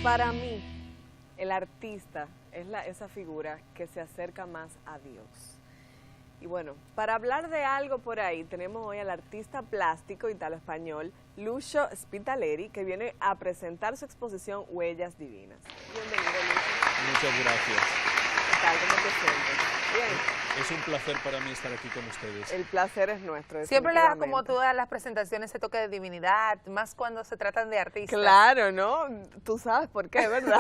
Para mí, el artista es esa figura que se acerca más a Dios. Y bueno, para hablar de algo por ahí, tenemos hoy al artista plástico italo-español Lucio Spitaleri, que viene a presentar su exposición Huellas Divinas. Bienvenido, Lucio. Muchas gracias. ¿Qué tal? ¿Cómo te sientes? Bien. Es un placer para mí estar aquí con ustedes. El placer es nuestro. Siempre le da como todas las presentaciones ese toque de divinidad, más cuando se tratan de artistas. Claro, ¿no? Tú sabes por qué, ¿verdad?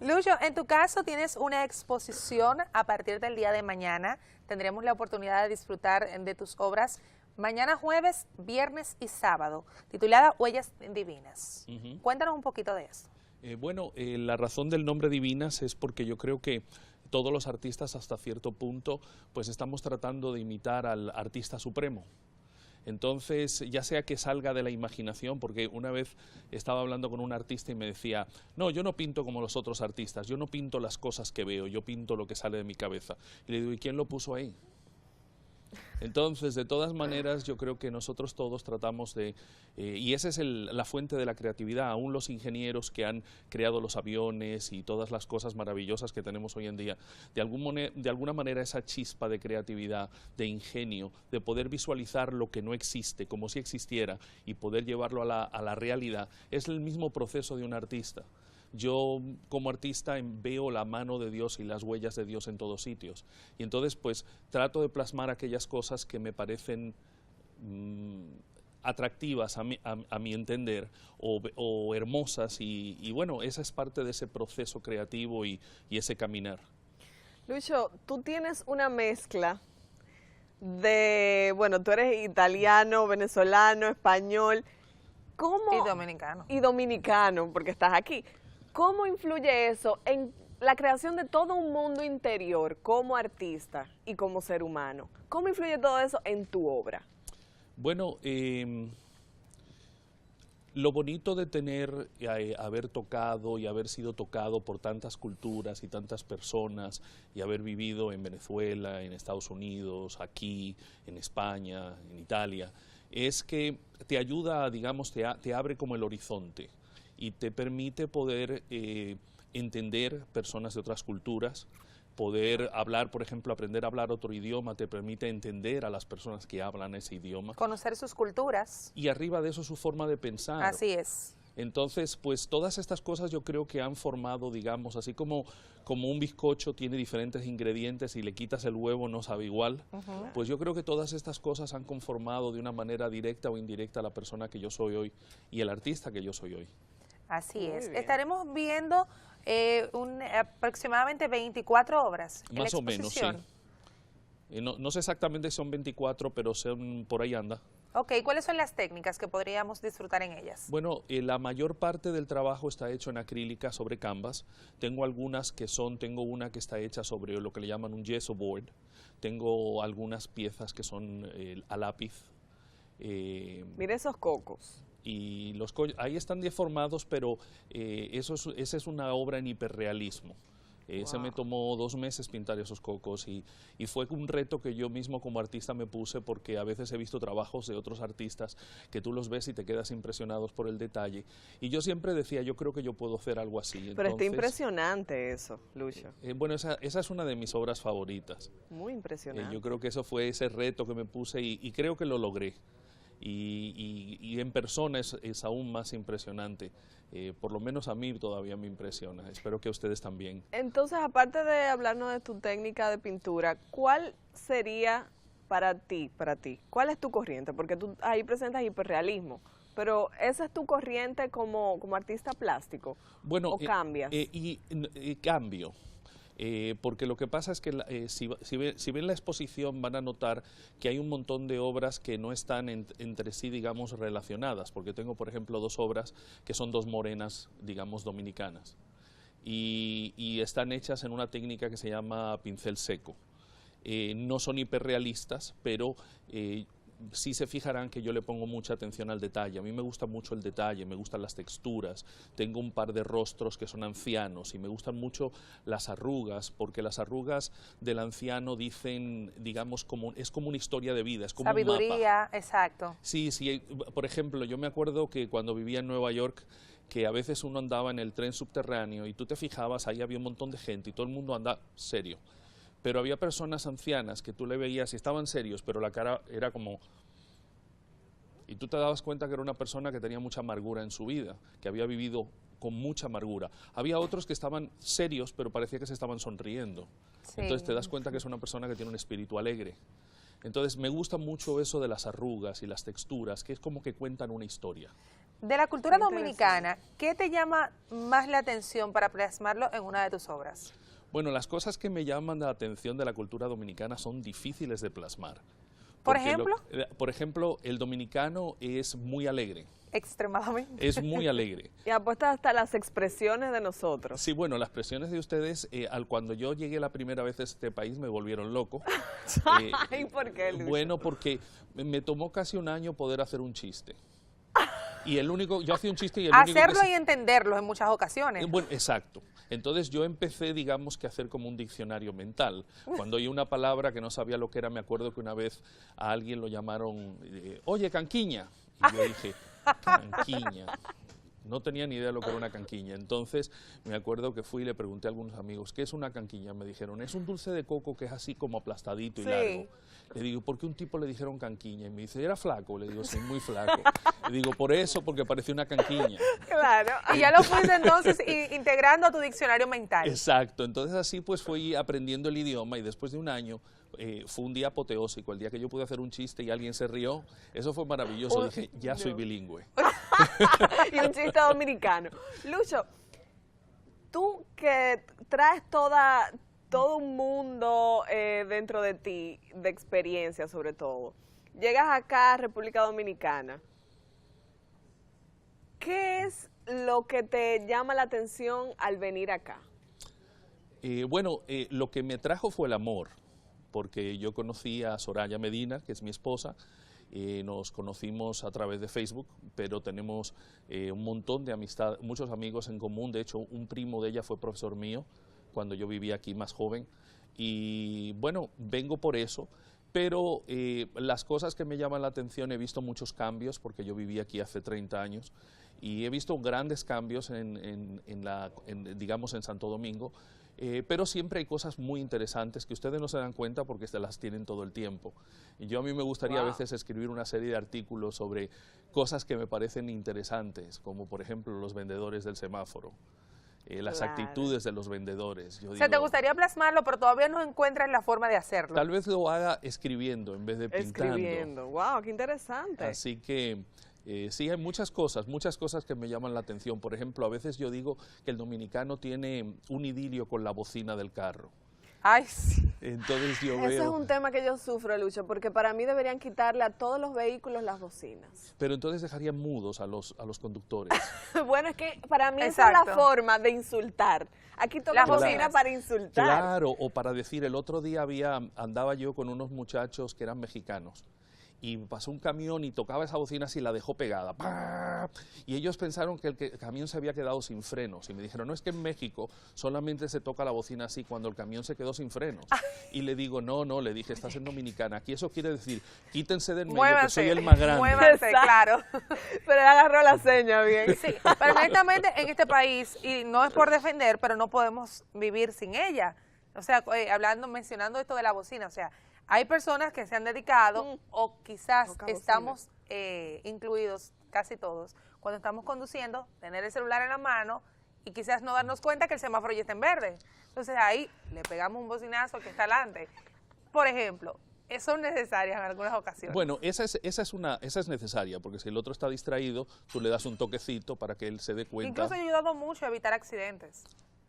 Lucio, en tu caso tienes una exposición a partir del día de mañana. Tendremos la oportunidad de disfrutar de tus obras mañana jueves, viernes y sábado, titulada Huellas Divinas. Cuéntanos un poquito de eso. La razón del nombre Divinas es porque yo creo que todos los artistas hasta cierto punto pues estamos tratando de imitar al artista supremo. Entonces, ya sea que salga de la imaginación, porque una vez estaba hablando con un artista y me decía, no, yo no pinto como los otros artistas, yo no pinto las cosas que veo, yo pinto lo que sale de mi cabeza. Y le digo, ¿y quién lo puso ahí? Entonces, de todas maneras, yo creo que nosotros todos tratamos de, y esa es la fuente de la creatividad, aún los ingenieros que han creado los aviones y todas las cosas maravillosas que tenemos hoy en día, de alguna manera esa chispa de creatividad, de ingenio, de poder visualizar lo que no existe como si existiera y poder llevarlo a la realidad, es el mismo proceso de un artista. Yo como artista veo la mano de Dios y las huellas de Dios en todos sitios y entonces pues trato de plasmar aquellas cosas que me parecen atractivas a mi entender o hermosas y bueno, esa es parte de ese proceso creativo y ese caminar. Lucio, tú tienes una mezcla de, bueno, tú eres italiano, venezolano, español, ¿cómo? Y dominicano. Y dominicano, porque estás aquí. ¿Cómo influye eso en la creación de todo un mundo interior como artista y como ser humano? ¿Cómo influye todo eso en tu obra? Bueno, lo bonito de haber tocado y haber sido tocado por tantas culturas y tantas personas y haber vivido en Venezuela, en Estados Unidos, aquí, en España, en Italia, es que te ayuda, digamos, te abre como el horizonte y te permite poder entender personas de otras culturas, poder hablar, por ejemplo, aprender a hablar otro idioma, te permite entender a las personas que hablan ese idioma. Conocer sus culturas. Y arriba de eso su forma de pensar. Así es. Entonces, pues todas estas cosas yo creo que han formado, digamos, así como un bizcocho tiene diferentes ingredientes y le quitas el huevo no sabe igual, pues yo creo que todas estas cosas han conformado de una manera directa o indirecta a la persona que yo soy hoy y el artista que yo soy hoy. Así es. Estaremos viendo aproximadamente 24 obras en la Más o menos, sí. No sé exactamente si son 24, pero por ahí anda. Ok, ¿cuáles son las técnicas que podríamos disfrutar en ellas? Bueno, la mayor parte del trabajo está hecho en acrílica sobre canvas. Tengo algunas tengo una que está hecha sobre lo que le llaman un gesso board. Tengo algunas piezas que son a lápiz. Mira esos cocos. Y ahí están deformados, pero esa es una obra en hiperrealismo. Se me tomó 2 meses pintar esos cocos y fue un reto que yo mismo como artista me puse porque a veces he visto trabajos de otros artistas que tú los ves y te quedas impresionados por el detalle. Y yo siempre decía, yo creo que yo puedo hacer algo así. Pero entonces, está impresionante eso, Lucio. Bueno, esa es una de mis obras favoritas. Muy impresionante. Yo creo que eso fue ese reto que me puse y creo que lo logré. Y en persona es aún más impresionante. Por lo menos a mí todavía me impresiona. Espero que a ustedes también. Entonces, aparte de hablarnos de tu técnica de pintura, ¿cuál sería para ti? ¿Cuál es tu corriente? Porque tú ahí presentas hiperrealismo, pero ¿esa es tu corriente como artista plástico? Bueno, ¿O cambias? Cambio. Porque lo que pasa es que si ven la exposición van a notar que hay un montón de obras que no están entre sí, digamos, relacionadas, porque tengo, por ejemplo, 2 obras que son 2 morenas, digamos, dominicanas, y están hechas en una técnica que se llama pincel seco. No son hiperrealistas, pero sí se fijarán que yo le pongo mucha atención al detalle. A mí me gusta mucho el detalle, me gustan las texturas. Tengo un par de rostros que son ancianos y me gustan mucho las arrugas, porque las arrugas del anciano dicen, digamos, es como una historia de vida, es como sabiduría, un mapa. Exacto. Sí, por ejemplo, yo me acuerdo que cuando vivía en Nueva York, que a veces uno andaba en el tren subterráneo y tú te fijabas, ahí había un montón de gente y todo el mundo andaba serio. Pero había personas ancianas que tú le veías y estaban serios, pero la cara era como... Y tú te dabas cuenta que era una persona que tenía mucha amargura en su vida, que había vivido con mucha amargura. Había otros que estaban serios, pero parecía que se estaban sonriendo. Sí. Entonces te das cuenta que es una persona que tiene un espíritu alegre. Entonces me gusta mucho eso de las arrugas y las texturas, que es como que cuentan una historia. De la cultura Qué dominicana, ¿qué te llama más la atención para plasmarlo en una de tus obras? Bueno, las cosas que me llaman la atención de la cultura dominicana son difíciles de plasmar. ¿Por Porque ejemplo? por ejemplo, el dominicano es muy alegre. Extremadamente. Es muy alegre. Y apuesta hasta las expresiones de nosotros. Sí, bueno, las expresiones de ustedes, cuando yo llegué la primera vez a este país me volvieron loco. ¿Y por qué, Lucho? Bueno, porque me tomó casi un año poder hacer un chiste. Y el único, yo hacía un chiste y el único Hacerlo que y entenderlo en muchas ocasiones. bueno, exacto. Entonces yo empecé, digamos, que a hacer como un diccionario mental. Cuando oí una palabra que no sabía lo que era, me acuerdo que una vez a alguien lo llamaron, oye, canquiña. Y yo dije, canquiña. No tenía ni idea de lo que era una canquiña. Entonces me acuerdo que fui y le pregunté a algunos amigos, ¿qué es una canquiña? Me dijeron, es un dulce de coco que es así como aplastadito y Sí. largo. Le digo, ¿por qué un tipo le dijeron canquiña? Y me dice, ¿era flaco? Le digo, sí, muy flaco. Le digo, por eso, porque parecía una canquiña. Claro. Y ya lo fuiste entonces integrando a tu diccionario mental. Exacto, entonces así pues fui aprendiendo el idioma y después de un año fue un día apoteósico, el día que yo pude hacer un chiste y alguien se rió, eso fue maravilloso, dije, ya soy bilingüe. Y un chiste dominicano. Lucho, tú que traes todo un mundo dentro de ti, de experiencia sobre todo, llegas acá a República Dominicana, ¿qué es lo que te llama la atención al venir acá? Bueno, lo que me trajo fue el amor, porque yo conocí a Soraya Medina, que es mi esposa, nos conocimos a través de Facebook, pero tenemos un montón de amistad, muchos amigos en común. De hecho, un primo de ella fue profesor mío cuando yo vivía aquí más joven. Y bueno, vengo por eso, pero las cosas que me llaman la atención, he visto muchos cambios, porque yo viví aquí hace 30 años, y he visto grandes cambios digamos, en Santo Domingo. Pero siempre hay cosas muy interesantes que ustedes no se dan cuenta porque se las tienen todo el tiempo. Y a mí me gustaría a veces escribir una serie de artículos sobre cosas que me parecen interesantes, como por ejemplo los vendedores del semáforo, las actitudes de los vendedores. Yo O sea, te gustaría plasmarlo, pero todavía no encuentras la forma de hacerlo. Tal vez lo haga escribiendo en vez de pintando. Escribiendo. Wow, qué interesante. Así que sí, hay muchas cosas que me llaman la atención. Por ejemplo, a veces yo digo que el dominicano tiene un idilio con la bocina del carro. Ay, sí. Entonces yo Ese es veo... un tema que yo sufro, Lucho, porque para mí deberían quitarle a todos los vehículos las bocinas. Pero entonces dejarían mudos a los conductores. Bueno, es que para mí esa es la Exacto. forma de insultar. Aquí toca Las bocina bocinas. para insultar. Claro, o para decir, el otro día andaba yo con unos muchachos que eran mexicanos. Y pasó un camión y tocaba esa bocina así y la dejó pegada. ¡Pah! Y ellos pensaron que el camión se había quedado sin frenos. Y me dijeron, no, es que en México solamente se toca la bocina así cuando el camión se quedó sin frenos. Y le digo, no, le dije, estás en Dominicana. Aquí eso quiere decir, quítense del medio, que soy el más grande. Muévanse, Exacto. claro. Pero él agarró la seña bien. Sí, pero honestamente en este país, y no es por defender, pero no podemos vivir sin ella. O sea, mencionando esto de la bocina, o sea, hay personas que se han dedicado, o quizás Toca bocina. estamos incluidos casi todos, cuando estamos conduciendo, tener el celular en la mano y quizás no darnos cuenta que el semáforo ya está en verde. Entonces ahí le pegamos un bocinazo que está adelante. Por ejemplo, son necesarias en algunas ocasiones. Bueno, esa es necesaria, porque si el otro está distraído, tú le das un toquecito para que él se dé cuenta. Incluso ha ayudado mucho a evitar accidentes.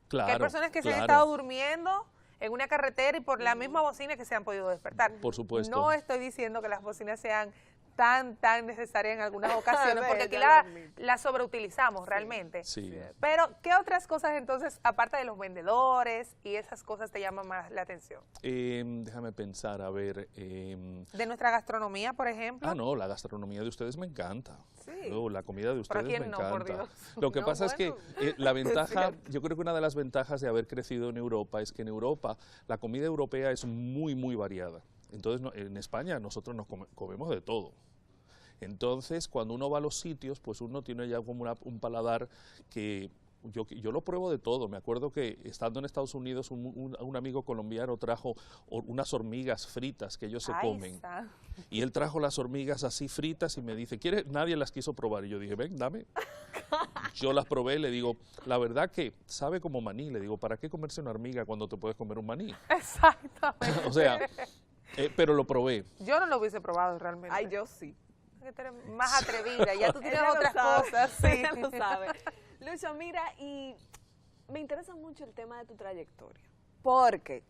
Claro, Que hay personas que se han claro. estado durmiendo en una carretera y por la misma bocina que se han podido despertar. Por supuesto. No estoy diciendo que las bocinas sean tan necesarias en algunas ocasiones, porque aquí Ya lo admito. la sobreutilizamos realmente. Sí. Pero, ¿qué otras cosas entonces, aparte de los vendedores y esas cosas, te llaman más la atención? Déjame pensar, a ver... De nuestra gastronomía, por ejemplo. no, la gastronomía de ustedes me encanta. Sí. La comida de Pero ustedes ¿quién me no, por encanta. Dios? Lo que No, pasa es bueno, que la ventaja, cierto. yo creo que una de las ventajas de haber crecido en Europa es que en Europa la comida europea es muy variada. Entonces en España nosotros nos comemos de todo. Entonces, cuando uno va a los sitios, pues uno tiene ya como un paladar que yo lo pruebo de todo. Me acuerdo que estando en Estados Unidos, un amigo colombiano trajo unas hormigas fritas que ellos se comen. Está. Y él trajo las hormigas así fritas y me dice, ¿quiere? Nadie las quiso probar. Y yo dije, ven, dame. Yo las probé, le digo, la verdad que sabe como maní. Le digo, ¿para qué comerse una hormiga cuando te puedes comer un maní? Exactamente. O sea, pero lo probé. Yo no lo hubiese probado realmente. Ay, yo sí. Que tú eres más atrevida, ya tú tienes Ella lo otras sabe, cosas. Sí. ella lo sabe. Lucho, mira, y me interesa mucho el tema de tu trayectoria. Porque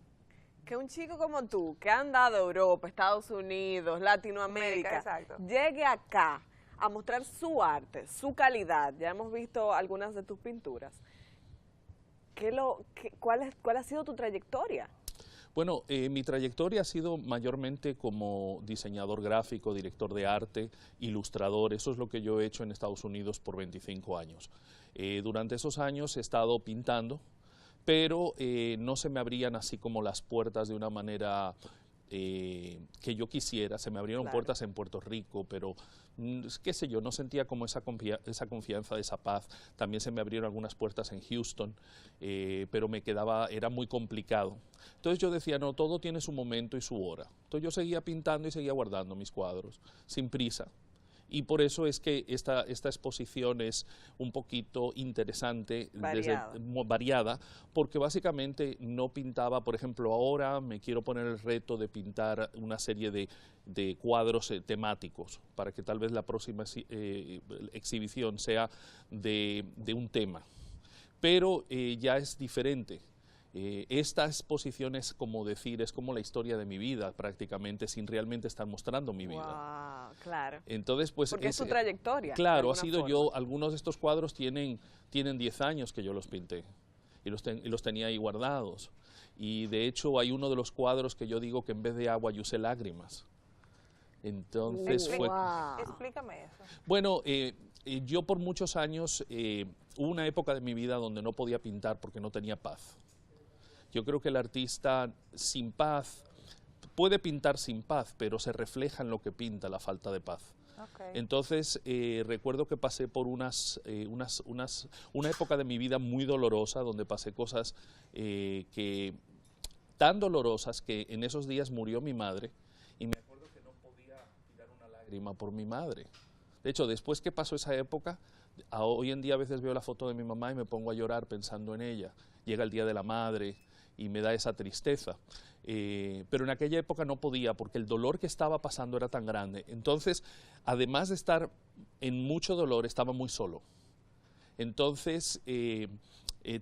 que un chico como tú, que ha andado a Europa, Estados Unidos, Latinoamérica, Exacto. llegue acá a mostrar su arte, su calidad. Ya hemos visto algunas de tus pinturas. ¿Cuál ha sido tu trayectoria? Bueno, mi trayectoria ha sido mayormente como diseñador gráfico, director de arte, ilustrador. Eso es lo que yo he hecho en Estados Unidos por 25 años. Durante esos años he estado pintando, pero no se me abrían así como las puertas de una manera que yo quisiera. Se me abrieron puertas en Puerto Rico, pero qué sé yo, no sentía como esa confianza, esa paz. También se me abrieron algunas puertas en Houston, pero era muy complicado. Entonces yo decía, no, todo tiene su momento y su hora. Entonces yo seguía pintando y seguía guardando mis cuadros, sin prisa. Y por eso es que esta exposición es un poquito interesante, variada, porque básicamente no pintaba, por ejemplo, ahora me quiero poner el reto de pintar una serie de cuadros temáticos, para que tal vez la próxima exhibición sea de un tema. Pero ya es diferente. Esta exposición es como decir, es como la historia de mi vida prácticamente, sin realmente estar mostrando mi vida. Claro. Entonces, pues porque es tu trayectoria. Claro, ha sido yo, algunos de estos cuadros tienen 10 años que yo los pinté y los tenía ahí guardados. Y de hecho hay uno de los cuadros que yo digo que en vez de agua yo usé lágrimas. Entonces Explícame eso. Bueno, yo por muchos años, hubo una época de mi vida donde no podía pintar porque no tenía paz. Yo creo que el artista sin paz puede pintar sin paz, pero se refleja en lo que pinta la falta de paz. Okay. Entonces, recuerdo que pasé por una época de mi vida muy dolorosa, donde pasé cosas tan dolorosas que en esos días murió mi madre y me acuerdo que no podía tirar una lágrima por mi madre. De hecho, después que pasó esa época, hoy en día a veces veo la foto de mi mamá y me pongo a llorar pensando en ella. Llega el Día de la Madre y me da esa tristeza. Pero en aquella época no podía porque el dolor que estaba pasando era tan grande. Entonces, además de estar en mucho dolor, estaba muy solo. Entonces,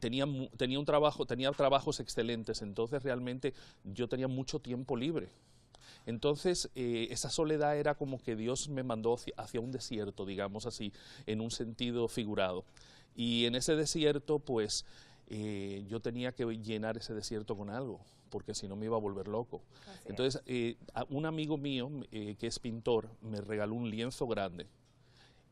tenía trabajos excelentes, entonces realmente yo tenía mucho tiempo libre. Entonces, esa soledad era como que Dios me mandó hacia un desierto, digamos así, en un sentido figurado. Y en ese desierto, pues, yo tenía que llenar ese desierto con algo, porque si no me iba a volver loco. Entonces, un amigo mío, que es pintor, me regaló un lienzo grande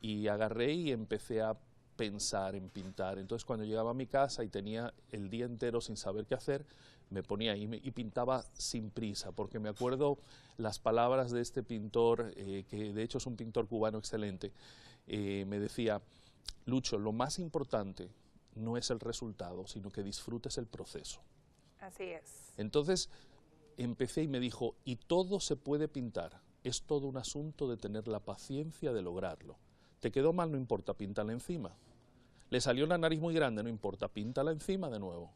y agarré y empecé a pensar en pintar. Entonces, cuando llegaba a mi casa y tenía el día entero sin saber qué hacer, me ponía ahí y pintaba sin prisa, porque me acuerdo las palabras de este pintor, que de hecho es un pintor cubano excelente. Me decía, Lucho, lo más importante no es el resultado, sino que disfrutes el proceso. Así es. Entonces empecé y me dijo, y todo se puede pintar, es todo un asunto de tener la paciencia de lograrlo. Te quedó mal, no importa, píntala encima. Le salió la nariz muy grande, no importa, píntala encima de nuevo.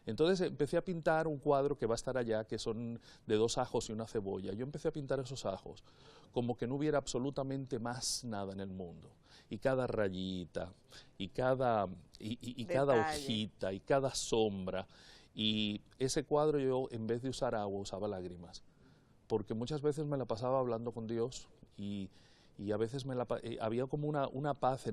Entonces empecé a pintar un cuadro que va a estar allá, que son de 2 ajos y una cebolla. Yo empecé a pintar esos ajos como que no hubiera absolutamente más nada en el mundo. Y cada rayita, y cada hojita, y cada sombra. Y ese cuadro yo, en vez de usar agua, usaba lágrimas. Porque muchas veces me la pasaba hablando con Dios y a veces había como una paz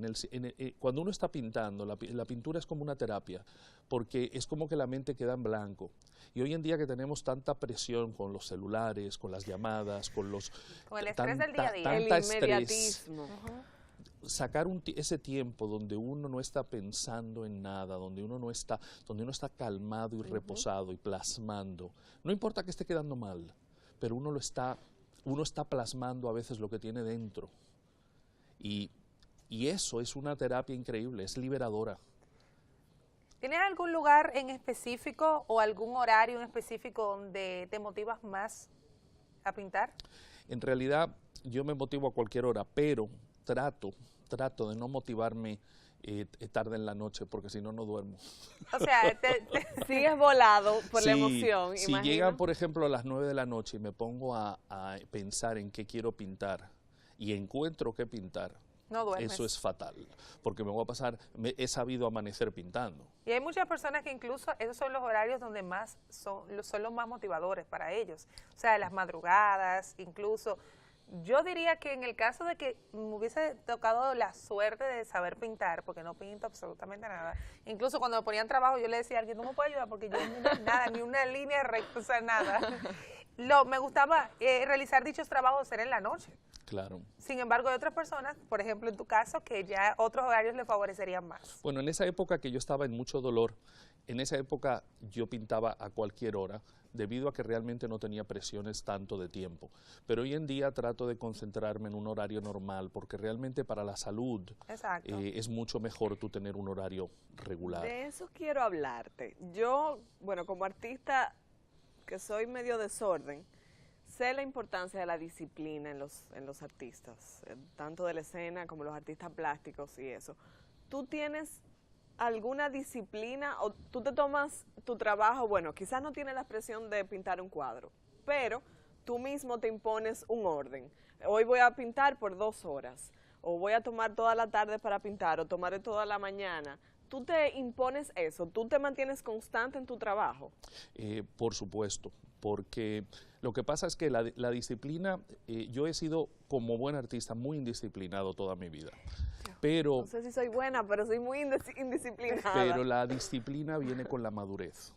cuando uno está pintando, la pintura es como una terapia, porque es como que la mente queda en blanco. Y hoy en día que tenemos tanta presión con los celulares, con las llamadas, con el estrés del día a día, el inmediatismo. Sacar ese tiempo donde uno no está pensando en nada, donde uno está calmado y reposado y plasmando. No importa que esté quedando mal, pero uno está plasmando a veces lo que tiene dentro. Y eso es una terapia increíble, es liberadora. ¿Tienes algún lugar en específico o algún horario en específico donde te motivas más a pintar? En realidad yo me motivo a cualquier hora, pero trato de no motivarme tarde en la noche, porque si no, no duermo. O sea, sigues volado por la emoción, Si imagino. llegan, por ejemplo, a las 9 de la noche y me pongo a pensar en qué quiero pintar y encuentro qué pintar, no duermes. eso es fatal, porque me voy a pasar, he sabido amanecer pintando. Y hay muchas personas que incluso esos son los horarios donde más son los más motivadores para ellos. O sea, las madrugadas, incluso. Yo diría que en el caso de que me hubiese tocado la suerte de saber pintar, porque no pinto absolutamente nada, incluso cuando me ponían trabajo yo le decía a alguien, ¿tú me puedes ayudar? Porque yo nada, ni una línea recta, o sea, nada. Me gustaba realizar dichos trabajos era en la noche. Claro. Sin embargo, hay otras personas, por ejemplo en tu caso, que ya otros horarios le favorecerían más. Bueno, en esa época que yo estaba en mucho dolor, en esa época yo pintaba a cualquier hora, debido a que realmente no tenía presiones tanto de tiempo. Pero hoy en día trato de concentrarme en un horario normal, porque realmente para la salud es mucho mejor tú tener un horario regular. De eso quiero hablarte. Yo, bueno, como artista que soy medio desorden, sé la importancia de la disciplina en los artistas, tanto de la escena como los artistas plásticos y eso. ¿Tú tienes alguna disciplina o tú te tomas tu trabajo? Bueno, quizás no tienes la presión de pintar un cuadro, pero tú mismo te impones un orden. Hoy voy a pintar por 2 horas, o voy a tomar toda la tarde para pintar, o tomaré toda la mañana. ¿Tú te impones eso? ¿Tú te mantienes constante en tu trabajo? Por supuesto, porque lo que pasa es que la disciplina, yo he sido como buen artista muy indisciplinado toda mi vida. Pero, no sé si soy buena, pero soy muy indisciplinada. Pero la disciplina viene con la madurez.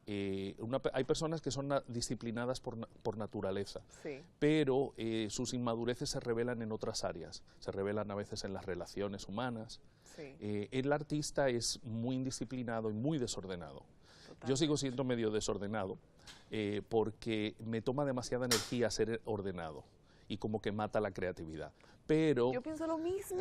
Hay personas que son disciplinadas por naturaleza, sí, pero sus inmadureces se revelan en otras áreas, se revelan a veces en las relaciones humanas. Sí. El artista es muy indisciplinado y muy desordenado. Total. Yo sigo siendo medio desordenado porque me toma demasiada energía ser ordenado y como que mata la creatividad. Pero yo pienso lo mismo,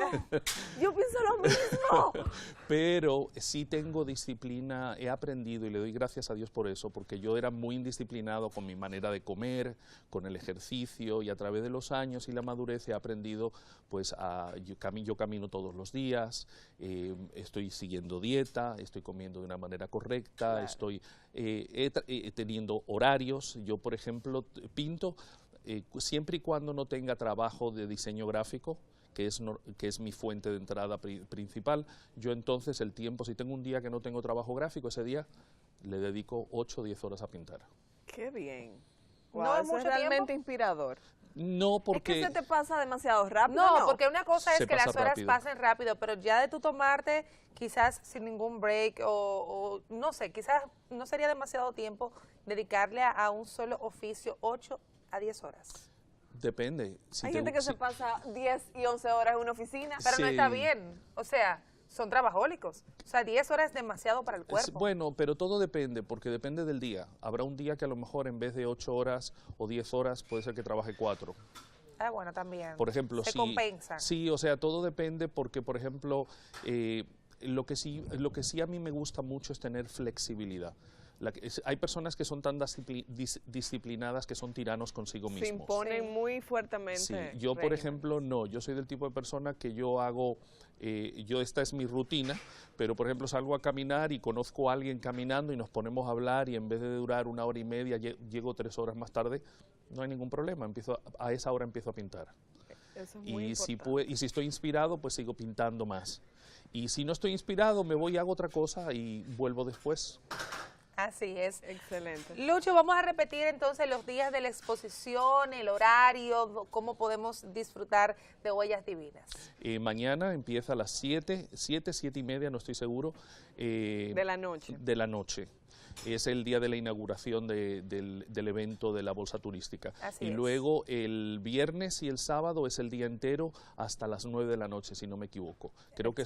yo pienso lo mismo. Pero sí tengo disciplina, he aprendido y le doy gracias a Dios por eso, porque yo era muy indisciplinado con mi manera de comer, con el ejercicio, y a través de los años y la madurez he aprendido, pues yo camino todos los días, estoy siguiendo dieta, estoy comiendo de una manera correcta, claro. Estoy teniendo horarios. Yo, por ejemplo, pinto siempre y cuando no tenga trabajo de diseño gráfico, que es mi fuente de entrada principal. Yo entonces el tiempo, si tengo un día que no tengo trabajo gráfico, ese día le dedico 8 o 10 horas a pintar. ¡Qué bien! Wow, ¿No es realmente inspirador? No, porque... ¿Es que se te pasa demasiado rápido? No, porque una cosa es que las horas rápido. pasen rápido, pero ya de tú tomarte quizás sin ningún break o no sé, quizás no sería demasiado tiempo dedicarle a un solo oficio 8 a 10 horas. Depende. Hay gente que se pasa 10 y 11 horas en una oficina. Pero no está bien. O sea, son trabajólicos. O sea, 10 horas es demasiado para el cuerpo. Bueno, pero todo depende, porque depende del día. Habrá un día que a lo mejor en vez de 8 horas o 10 horas puede ser que trabaje 4. Ah, bueno, también. Por ejemplo, se compensa. Sí, o sea, todo depende porque, por ejemplo, lo que sí a mí me gusta mucho es tener flexibilidad. Hay personas que son tan disciplinadas que son tiranos consigo mismos. Se imponen muy fuertemente. Sí, yo por ejemplo no, yo soy del tipo de persona que yo hago, esta es mi rutina, pero por ejemplo salgo a caminar y conozco a alguien caminando y nos ponemos a hablar y en vez de durar 1 hora y media, llego 3 horas más tarde, no hay ningún problema, a esa hora empiezo a pintar. Eso es muy importante. Y si estoy inspirado, pues sigo pintando más. Y si no estoy inspirado, me voy y hago otra cosa y vuelvo después. Así es. Excelente. Lucho, vamos a repetir entonces los días de la exposición, el horario, cómo podemos disfrutar de Huellas Divinas. Mañana empieza a las 7 y media, no estoy seguro. De la noche. De la noche. es el día de la inauguración del evento de la Bolsa Turística. Así y es. luego el viernes y el sábado es el día entero hasta las 9 de la noche, si no me equivoco. Creo que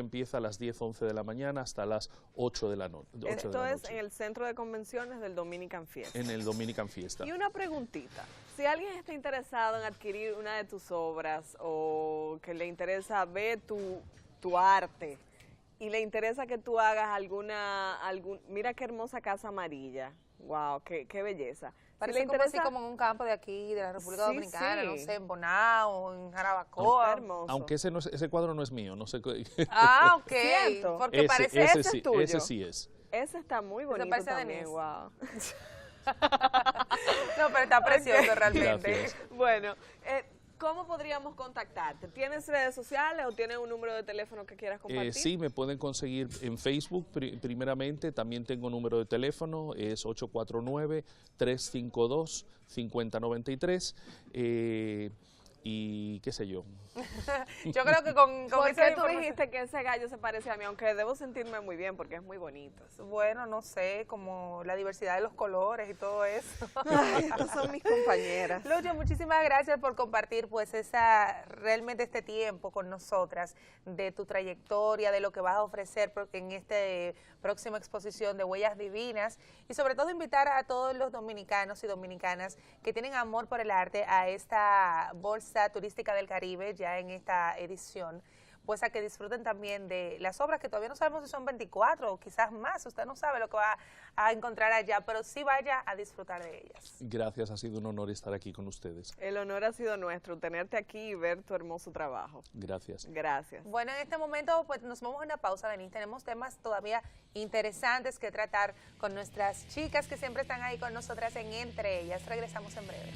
empieza a las 10, 11 de la mañana hasta las 8 de la noche. Esto es en el centro de convenciones del Dominican Fiesta. En el Dominican Fiesta. Y una preguntita, si alguien está interesado en adquirir una de tus obras o que le interesa ver tu arte y le interesa que tú hagas mira qué hermosa casa amarilla, wow, qué belleza. Parece si le como interesa, así como en un campo de aquí, de la República Sí, Dominicana, sí. no sé, en Bonao, en está Jarabacoa. hermoso. Aunque ese cuadro no es mío, no sé. Ah, ok, Cierto. porque parece ese sí, es tuyo. ese sí es. Ese está muy bonito parece también, Denise. wow. No, pero está precioso realmente. Gracias. Bueno, ¿cómo podríamos contactarte? ¿Tienes redes sociales o tienes un número de teléfono que quieras compartir? Sí, me pueden conseguir en Facebook primeramente, también tengo número de teléfono, es 849-352-5093 y qué sé yo. Yo creo que con ¿Por esa qué tú información- dijiste que ese gallo se parece a mí? Aunque debo sentirme muy bien porque es muy bonito. Bueno, no sé, como la diversidad de los colores y todo eso. Ay, estas son mis compañeras. Lucho, muchísimas gracias por compartir pues realmente este tiempo con nosotras, de tu trayectoria, de lo que vas a ofrecer en esta próxima exposición de Huellas Divinas y sobre todo invitar a todos los dominicanos y dominicanas que tienen amor por el arte a esta Bolsa Turística del Caribe ya en esta edición, pues a que disfruten también de las obras que todavía no sabemos si son 24 o quizás más, usted no sabe lo que va a encontrar allá, pero sí vaya a disfrutar de ellas. Gracias, ha sido un honor estar aquí con ustedes. El honor ha sido nuestro, tenerte aquí y ver tu hermoso trabajo. Gracias. Gracias. Bueno, en este momento pues nos vamos a una pausa, Denise. Tenemos temas todavía interesantes que tratar con nuestras chicas que siempre están ahí con nosotras en Entre Ellas. Regresamos en breve.